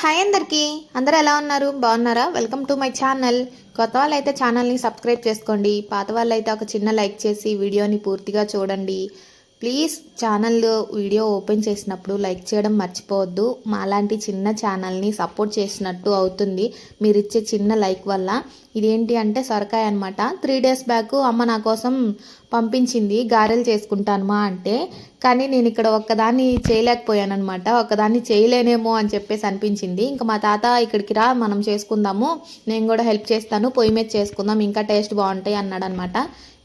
Hi అందరికీ, అందరూ ఎలా ఉన్నారు? బాగున్నారా? Welcome to my channel. కొత్త వాళ్ళు అయితే ఛానల్ని సబ్స్క్రైబ్ చేసుకోండి. పాత వాళ్ళు అయితే ఒక చిన్న లైక్ చేసి వీడియోని పూర్తిగా చూడండి. ప్లీజ్ ఛానల్లో వీడియో ఓపెన్ చేసినప్పుడు లైక్ చేయడం మర్చిపోవద్దు. మాలాంటి చిన్న ఛానల్ని సపోర్ట్ చేసినట్టు అవుతుంది మీరు ఇచ్చే చిన్న లైక్ వల్ల. ఇదేంటి అంటే సొరకాయ అనమాట. 3 days బ్యాక్ అమ్మ నా కోసం పంపించింది, గారెలు చేసుకుంటానమా అంటే. కానీ నేను ఇక్కడ ఒక్కదాన్ని చేయలేకపోయాను అనమాట. ఒక్కదాన్ని చేయలేనేమో అని చెప్పేసి అనిపించింది. ఇంకా మా తాత ఇక్కడికి రా మనం చేసుకుందాము, నేను కూడా హెల్ప్ చేస్తాను, పొయ్యి మీద చేసుకుందాం, ఇంకా టేస్ట్ బాగుంటాయి అన్నాడు అనమాట.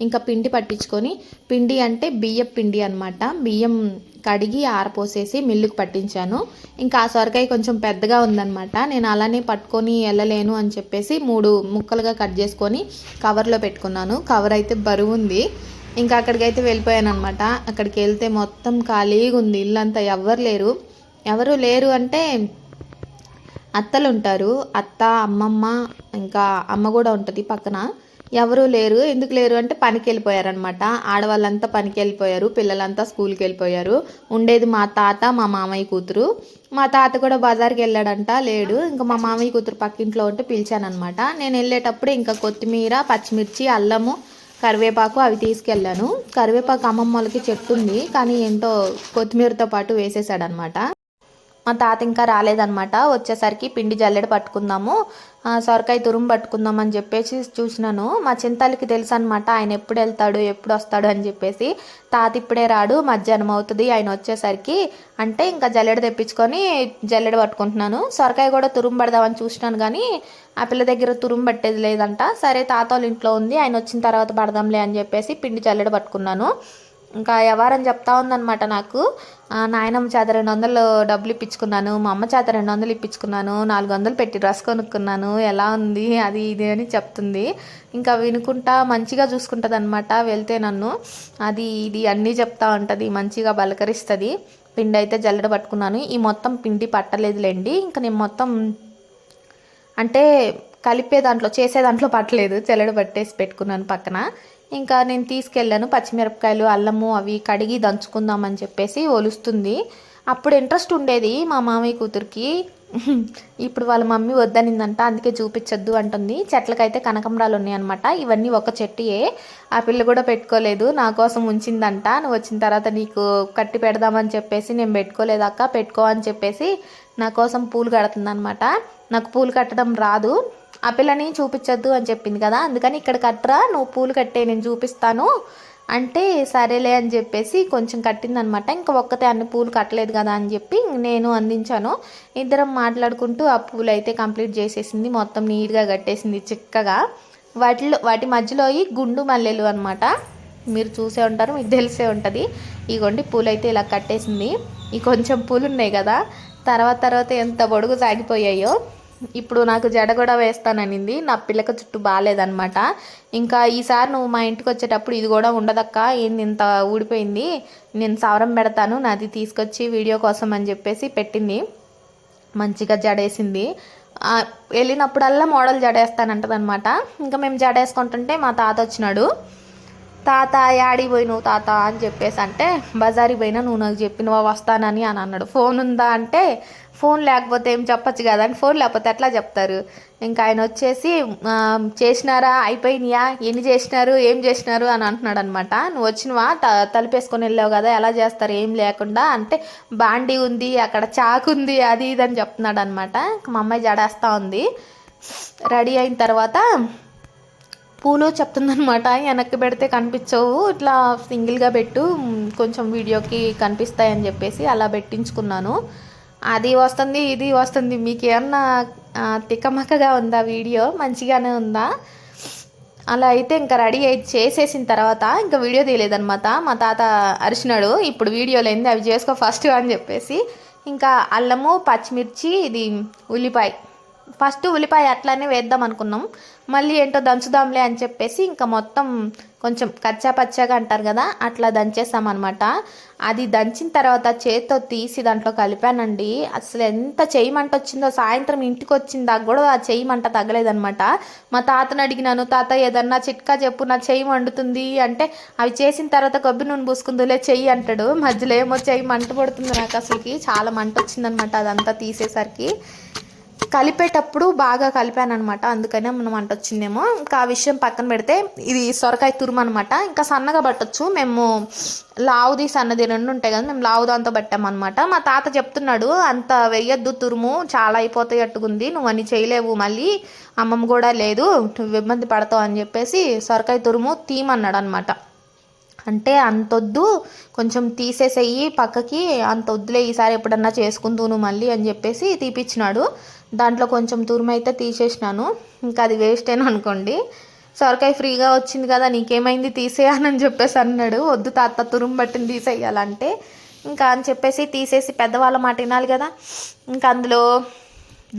ఇంకా పిండి పట్టించుకొని, పిండి అంటే బియ్యం పిండి అనమాట. బియ్యం కడిగి ఆరపోసేసి మిల్లుకు పట్టించాను. ఇంకా ఆ సొరకాయ కొంచెం పెద్దగా ఉందన్నమాట. నేను అలానే పట్టుకొని వెళ్ళలేను అని చెప్పేసి 3 ముక్కలుగా కట్ చేసుకొని కవర్లో పెట్టుకున్నాను. కవర్ అయితే బరువు ఉంది. ఇంకా అక్కడికైతే వెళ్ళిపోయాను అనమాట. అక్కడికి వెళ్తే మొత్తం ఖాళీగా ఉంది ఇల్లంతా. ఎవరు లేరు అంటే అత్తలు ఉంటారు, అత్త, అమ్మమ్మ, ఇంకా అమ్మ కూడా ఉంటుంది పక్కన. ఎవరు లేరు. ఎందుకు లేరు అంటే పనికి వెళ్ళిపోయారనమాట. ఆడవాళ్ళంతా పనికి వెళ్ళిపోయారు, పిల్లలంతా స్కూల్కి వెళ్ళిపోయారు. ఉండేది మా తాత, మా మామయ్య కూతురు. మా తాత కూడా బజార్కి వెళ్ళాడంట, లేడు. ఇంకా మా మామయ్య కూతురు పక్కింట్లో ఉంటే పిలిచానమాట. నేను వెళ్ళేటప్పుడు ఇంకా కొత్తిమీర, పచ్చిమిర్చి, అల్లము, కరివేపాకు అవి తీసుకెళ్ళాను. కరివేపాకు అమ్మమ్మ వాళ్ళకి చెట్టు ఉంది, కానీ ఏంటో కొత్తిమీరతో పాటు వేసేసాడనమాట. మా తాత ఇంకా రాలేదనమాట. వచ్చేసరికి పిండి జల్లెడ పట్టుకుందాము, సొరకాయ తురుము పట్టుకుందాం అని చెప్పేసి చూసినాను. మా చింతలకి తెలుసు అనమాట ఆయన ఎప్పుడు వెళ్తాడు, ఎప్పుడు వస్తాడు అని చెప్పేసి. తాత ఇప్పుడే రాడు, మధ్యాహ్నం అవుతుంది ఆయన వచ్చేసరికి అంటే ఇంకా జల్లెడ తెప్పించుకొని జల్లెడ పట్టుకుంటున్నాను. సొరకాయ కూడా తురుము పడదామని చూసినాను, కానీ ఆ పిల్ల దగ్గర తురుము పట్టేది లేదంట. సరే తాత వాళ్ళ ఇంట్లో ఉంది, ఆయన వచ్చిన తర్వాత పడదాంలే అని చెప్పేసి పిండి జల్లెడ పట్టుకున్నాను. ఇంకా వ్యవహారం చెప్తా ఉందనమాట నాకు. నాయనమ్మ చేత 200 డబ్బులు ఇప్పించుకున్నాను, మా అమ్మ చేత 200 ఇప్పించుకున్నాను, 400 పెట్టి డ్రెస్ కొనుక్కున్నాను, ఎలా ఉంది అది ఇది అని చెప్తుంది. ఇంకా వినుకుంటా మంచిగా చూసుకుంటుంది అనమాట. వెళ్తే నన్ను అది ఇది అన్నీ చెప్తా ఉంటుంది, మంచిగా బలకరిస్తుంది. పిండి అయితే జల్లెడ పట్టుకున్నాను. ఈ మొత్తం పిండి పట్టలేదులేండి. ఇంకా నేను మొత్తం అంటే కలిపే దాంట్లో చేసే దాంట్లో పట్టలేదు, జల్లెడ పట్టేసి పెట్టుకున్నాను పక్కన. ఇంకా నేను తీసుకెళ్ళాను పచ్చిమిరపకాయలు, అల్లము అవి కడిగి దంచుకుందామని చెప్పేసి. ఒలుస్తుంది. అప్పుడు ఇంట్రెస్ట్ ఉండేది మా మామయ్య కూతురికి. ఇప్పుడు వాళ్ళ మమ్మీ వద్దనిందంట, అందుకే చూపించొద్దు అంటుంది. చెట్లకైతే కనకంబరాలు ఉన్నాయన్నమాట. ఇవన్నీ ఒక చెట్టుయే. ఆ పిల్ల కూడా పెట్టుకోలేదు, నా కోసం ఉంచిందంట. నువ్వు వచ్చిన తర్వాత నీకు కట్టి పెడదామని చెప్పేసి నేను పెట్టుకోలేదక్క, పెట్టుకో అని చెప్పేసి నా కోసం పూలు కడుతుందనమాట. నాకు పూలు కట్టడం రాదు, ఆ పిల్లని చూపించొద్దు అని చెప్పింది కదా, అందుకని ఇక్కడ కట్టరా, నువ్వు పూలు కట్టే నేను చూపిస్తాను అంటే సరేలే అని చెప్పేసి కొంచెం కట్టిందనమాట. ఇంకా ఒక్కతే అన్ని పూలు కట్టలేదు కదా అని చెప్పి నేను అందించాను. ఇద్దరం మాట్లాడుకుంటూ ఆ పూలు అయితే కంప్లీట్ చేసేసింది. మొత్తం నీట్గా కట్టేసింది చిక్కగా. వాటి మధ్యలో ఈ గుండు మల్లెలు అనమాట. మీరు చూసే ఉంటారు, మీకు తెలిసే ఉంటుంది. ఇగోండి పూలు అయితే ఇలా కట్టేసింది. ఈ కొంచెం పూలు ఉన్నాయి కదా, తర్వాత ఎంత పొడుగు సాగిపోయాయో. ఇప్పుడు నాకు జడ కూడా వేస్తాననింది. నా పిల్లక చుట్టూ బాగాలేదనమాట. ఇంకా ఈసారి నువ్వు మా ఇంటికి వచ్చేటప్పుడు ఇది కూడా ఉండదక్క, ఏంది ఇంత ఊడిపోయింది, నేను సవరం పెడతాను నాది తీసుకొచ్చి వీడియో కోసం అని చెప్పేసి పెట్టింది. మంచిగా జడేసింది. వెళ్ళినప్పుడల్లా మోడల్ జడేస్తానంటదనమాట. ఇంకా మేము జడేసుకుంటుంటే మా తాత వచ్చినాడు. తాత యాడికి పోయినావు తాత అని చెప్పేసి అంటే, బజారికి పోయినా, నువ్వు నాకు చెప్పినవా వస్తానని అని అన్నాడు. ఫోన్ ఉందా అంటే, ఫోన్ లేకపోతే ఏం చెప్పచ్చు కదా అని. ఫోన్ లేకపోతే ఎట్లా చెప్తారు. ఇంకా ఆయన వచ్చేసి చేసినారా, అయిపోయినాయా, ఎన్ని చేసినారు, ఏం చేసినారు అని అంటున్నాడు అనమాట. నువ్వు వచ్చినవా, తలుపేసుకొని వెళ్ళావు కదా, ఎలా చేస్తారు ఏం లేకుండా అంటే, బాండీ ఉంది అక్కడ, చాకు ఉంది, అది ఇది అని చెప్తున్నాడు అనమాట. మా అమ్మాయి జడేస్తూ ఉంది. రెడీ అయిన తర్వాత పూలు చెప్తుందనమాట. వెనక్కి పెడితే కనిపించవు, ఇట్లా సింగిల్గా పెట్టు, కొంచెం వీడియోకి కనిపిస్తాయని చెప్పేసి అలా పెట్టించుకున్నాను. అది వస్తుంది, ఇది వస్తుంది. మీకు ఏమన్నా తిక్కమక్కగా ఉందా వీడియో, మంచిగానే ఉందా? అలా అయితే ఇంకా రెడీ అయి చేసేసిన తర్వాత ఇంకా వీడియో తీయలేదనమాట. మా తాత అరిచినాడు, ఇప్పుడు వీడియో లేనిది అవి చేసుకో ఫస్ట్ అని చెప్పేసి. ఇంకా అల్లము, పచ్చిమిర్చి, ఇది ఉల్లిపాయ, ఫస్ట్ ఉల్లిపాయ అట్లానే వేద్దాం అనుకున్నాం, మళ్ళీ ఏంటో దంచుదాంలే అని చెప్పేసి ఇంకా మొత్తం కొంచెం కచ్చా పచ్చాగా అంటారు కదా, అట్లా దంచేసామన్నమాట. అది దంచిన తర్వాత చేతితో తీసి దాంట్లో కలిపానండి. అసలు ఎంత చెయ్యి మంట వచ్చిందో, సాయంత్రం ఇంటికి వచ్చిందాక కూడా ఆ చెయ్యి మంట తగ్గలేదనమాట. మా తాతను అడిగినాను, తాత ఏదన్నా చిట్కా చెప్పు, నా చెయ్యి మండుతుంది అంటే, అవి చేసిన తర్వాత కొబ్బరి నూనె పూసుకుందులే చెయ్యి అంటాడు. మధ్యలో ఏమో చెయ్యి మంట పడుతుంది నాకు, అసలుకి చాలా మంట వచ్చిందనమాట అదంతా తీసేసరికి. కలిపేటప్పుడు బాగా కలిపాను అనమాట, అందుకనే మనం వంట వచ్చిందేమో. ఇంకా ఆ విషయం పక్కన పెడితే ఇది సొరకాయ తురుము అనమాట. ఇంకా సన్నగా పట్టొచ్చు, మేము లావుది సన్నది రెండు ఉంటాయి కదా, మేము లావు దాంతో పట్టామన్నమాట. మా తాత చెప్తున్నాడు అంత వెయ్యొద్దు తురుము, చాలా అయిపోతాయి అట్టుకుంది, నువ్వు అని చేయలేవు, మళ్ళీ అమ్మమ్మ కూడా లేదు, నువ్వు ఇబ్బంది పడతావు అని చెప్పేసి సొరకాయ తురుము తీయమన్నాడు అనమాట. అంటే అంతొద్దు, కొంచెం తీసేసేయి పక్కకి, అంత వద్దులే, ఈసారి ఎప్పుడన్నా చేసుకుందును మళ్ళీ అని చెప్పేసి తీపిచ్చినాడు. దాంట్లో కొంచెం తురుము అయితే తీసేసినాను, ఇంకా అది వేస్టేనా అనుకోండి. సొరకాయ ఫ్రీగా వచ్చింది కదా నీకేమైంది తీసేయాలని చెప్పేసి అన్నాడు. వద్దు తాత తురుము బట్టిని తీసేయాలంటే ఇంకా అని చెప్పేసి తీసేసి, పెద్దవాళ్ళ మాట వినాలి కదా. ఇంకా అందులో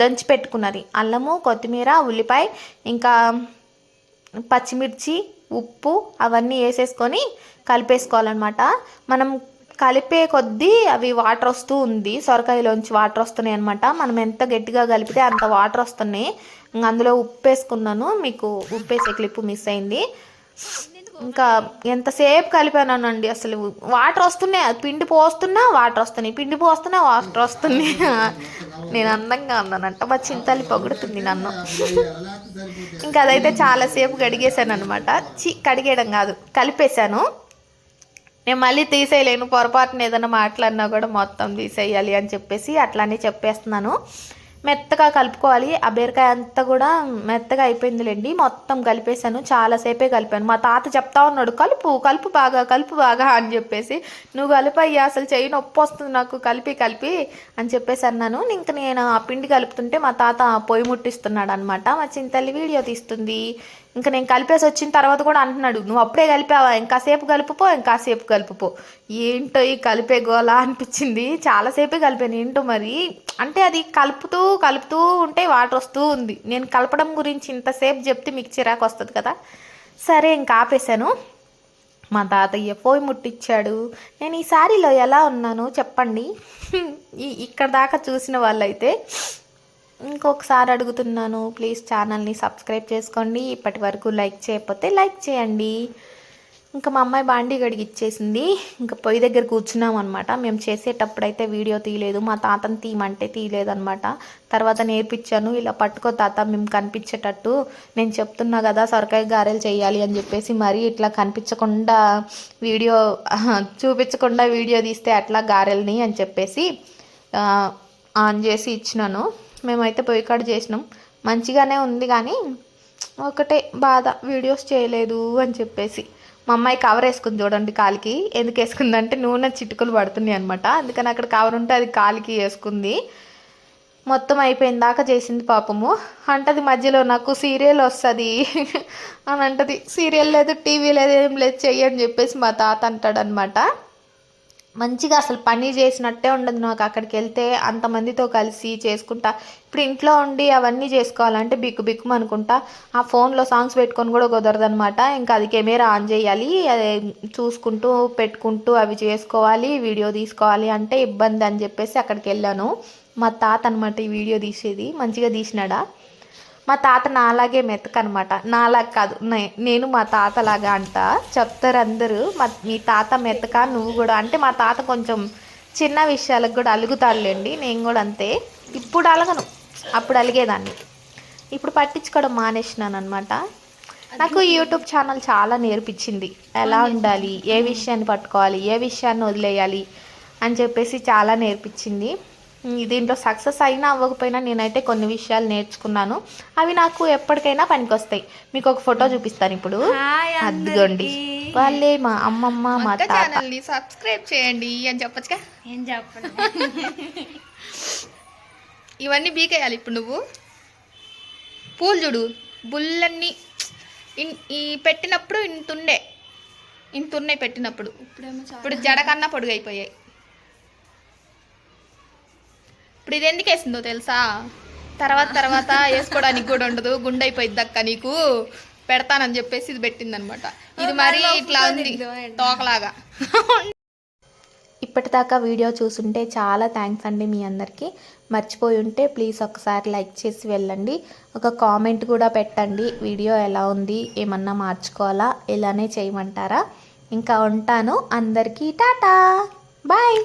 దంచి పెట్టుకున్నది అల్లము, కొత్తిమీర, ఉల్లిపాయ, ఇంకా పచ్చిమిర్చి, ఉప్పు అవన్నీ వేసేసుకొని కలిపేసుకోవాలన్నమాట. మనం కలిపే కొద్దీ అవి వాటర్ వస్తూ ఉంది, సొరకాయలోంచి వాటర్ వస్తున్నాయి అనమాట. మనం ఎంత గట్టిగా కలిపితే అంత వాటర్ వస్తున్నాయి. అందులో ఉప్పు వేసుకున్నాను, మీకు ఉప్పు వేసే క్లిప్ మిస్ అయింది. ఇంకా ఎంతసేపు కలిపానండి, అసలు వాటర్ వస్తున్నాయి, పిండి పోస్తున్నా వాటర్ వస్తున్నాయి, పిండి పోస్తున్నా వాటర్ వస్తున్నాయి. నేను అందంగా ఉన్నానంట, మా చింతల్లి పొగుడుతుంది నన్ను. ఇంకా అదైతే చాలాసేపు కడిగేసాను అనమాట. కడిగేయడం కాదు, కలిపేశాను. నేను మళ్ళీ తీసేయలేను, పొరపాటున ఏదైనా మాట్లాడినా కూడా మొత్తం తీసేయాలి అని చెప్పేసి అట్లానే చెప్పేస్తున్నాను. మెత్తగా కలుపుకోవాలి. ఆ బీరకాయ అంతా కూడా మెత్తగా అయిపోయిందిలేండి, మొత్తం కలిపేశాను, చాలాసేపే కలిపాను. మా తాత చెప్తా ఉన్నాడు కలుపు కలుపు బాగా, కలుపు బాగా అని చెప్పేసి. నువ్వు కలిపయ్యా, అసలు చెయ్యి నొప్పి వస్తుంది నాకు కలిపి కలిపి అని చెప్పేసి అన్నాను. ఇంక నేను ఆ పిండి కలుపుతుంటే మా తాత పొయ్యి ముట్టిస్తున్నాడు అనమాట. మా చింతల్లి వీడియో తీస్తుంది. ఇంకా నేను కలిపేసి వచ్చిన తర్వాత కూడా అంటున్నాడు, నువ్వు అప్పుడే కలిపావా, ఇంకాసేపు కలుపుపో, ఇంకాసేపు కలుపుపో. ఏంటో ఈ కలిపే గోలా అనిపించింది, చాలాసేపే కలిపాను ఏంటో మరి. అంటే అది కలుపుతూ కలుపుతూ ఉంటే వాటర్ వస్తూ ఉంది. నేను కలపడం గురించి ఇంతసేపు చెప్తే మీకు చిరాకు వస్తుంది కదా, సరే ఇంకా ఆపేశాను. మా తాతయ్య పోయి ముట్టించాడు. నేను ఈ శారీలో ఎలా ఉన్నాను చెప్పండి, ఇక్కడ దాకా చూసిన వాళ్ళైతే. ఇంకొకసారి అడుగుతున్నాను, ప్లీజ్ ఛానల్ని సబ్స్క్రైబ్ చేసుకోండి, ఇప్పటి వరకు లైక్ చేయకపోతే లైక్ చేయండి. ఇంకా మా అమ్మాయి బాండీ గడిగి ఇచ్చేసింది. ఇంకా పొయ్యి దగ్గర కూర్చున్నాం అనమాట. మేము చేసేటప్పుడు అయితే వీడియో తీయలేదు, మా తాతని తీయమంటే తీయలేదనమాట. తర్వాత నేర్పించాను, ఇలా పట్టుకో తాత మేము కనిపించేటట్టు, నేను చెప్తున్నా కదా సొరకాయ గారెలు చేయాలి అని చెప్పేసి, మరీ ఇట్లా కనిపించకుండా వీడియో చూపించకుండా వీడియో తీస్తే అట్లా గారెల్ని అని చెప్పేసి ఆన్ చేసి ఇచ్చినాను. మేమైతే పొయ్యి కాడ చేసినాం, మంచిగానే ఉంది, కానీ ఒకటే బాధ వీడియోస్ చేయలేదు అని చెప్పేసి. మా అమ్మాయి కవర్ వేసుకుంది చూడండి కాలికి, ఎందుకు వేసుకుందంటే నూనె చిటుకులు పడుతున్నాయి అనమాట, అందుకని అక్కడ కవర్ ఉంటే అది కాలికి వేసుకుంది. మొత్తం అయిపోయిన దాకా చేసింది పాపము. అంటది మధ్యలో నాకు సీరియల్ వస్తుంది అని అంటది. సీరియల్ లేదు, టీవీ లేదు, ఏం లేదు, చెయ్యని చెప్పేసి మా తాత అంటాడనమాట. మంచిగా అసలు పని చేసినట్టే ఉండదు నాకు అక్కడికి వెళ్తే, అంతమందితో కలిసి చేసుకుంటా. ఇప్పుడు ఇంట్లో ఉండి అవన్నీ చేసుకోవాలంటే బిక్కు బిక్కుమ అనుకుంటా. ఆ ఫోన్లో సాంగ్స్ పెట్టుకొని కూడా కుదరదనమాట. ఇంకా అది కెమెరా ఆన్ చేయాలి, అది చూసుకుంటూ పెట్టుకుంటూ అవి చేసుకోవాలి, వీడియో తీసుకోవాలి అంటే ఇబ్బంది అని చెప్పేసి అక్కడికి వెళ్ళాను. మా తాత అనమాట ఈ వీడియో తీసేది, మంచిగా తీసినాడా. మా తాత నాలాగే మెతక అనమాట, నాలాగా కాదు, నేను మా తాతలాగా అంట చెప్తారు అందరూ. మీ తాత మెతక నువ్వు కూడా అంటే, మా తాత కొంచెం చిన్న విషయాలకు కూడా అలుగుతాడులేండి, నేను కూడా అంతే. ఇప్పుడు అలగను, అప్పుడు అలిగేదాన్ని, ఇప్పుడు పట్టించుకోవడం మానేసినాను అనమాట. నాకు యూట్యూబ్ ఛానల్ చాలా నేర్పించింది, ఎలా ఉండాలి, ఏ విషయాన్ని పట్టుకోవాలి, ఏ విషయాన్ని వదిలేయాలి అని చెప్పేసి చాలా నేర్పించింది. దీంట్లో సక్సెస్ అయినా అవ్వకపోయినా నేనైతే కొన్ని విషయాలు నేర్చుకున్నాను, అవి నాకు ఎప్పటికైనా పనికొస్తాయి. మీకు ఒక ఫోటో చూపిస్తాను ఇప్పుడు, అదిగోండి వాళ్ళే మా అమ్మమ్మ మా ఛానల్ని సబ్స్క్రైబ్ చేయండి అని చెప్పచ్చుగా. ఏం చెప్పండి, ఇవన్నీ బీకేయాలి ఇప్పుడు. నువ్వు పూలు చూడు, బుల్లన్నీ ఈ పెట్టినప్పుడు ఇంతున్నాయి పెట్టినప్పుడు, ఇప్పుడు జడకన్నా పొడుగు అయిపోయాయి. ఇప్పుడు ఇది ఎందుకు వేసిందో తెలుసా, తర్వాత వేసుకోవడానికి కూడా ఉండదు, గుండె అయిపోయింది అక్క నీకు పెడతానని చెప్పేసి ఇది పెట్టిందనమాట. ఇది మరీ ఇట్లా ఉంది తోకలాగా. ఇప్పటిదాకా వీడియో చూసుంటే చాలా థ్యాంక్స్ అండి మీ అందరికీ. మర్చిపోయి ఉంటే ప్లీజ్ ఒకసారి లైక్ చేసి వెళ్ళండి, ఒక కామెంట్ కూడా పెట్టండి, వీడియో ఎలా ఉంది, ఏమన్నా మార్చుకోవాలా, ఇలానే చేయమంటారా. ఇంకా ఉంటాను, అందరికీ టాటా బాయ్.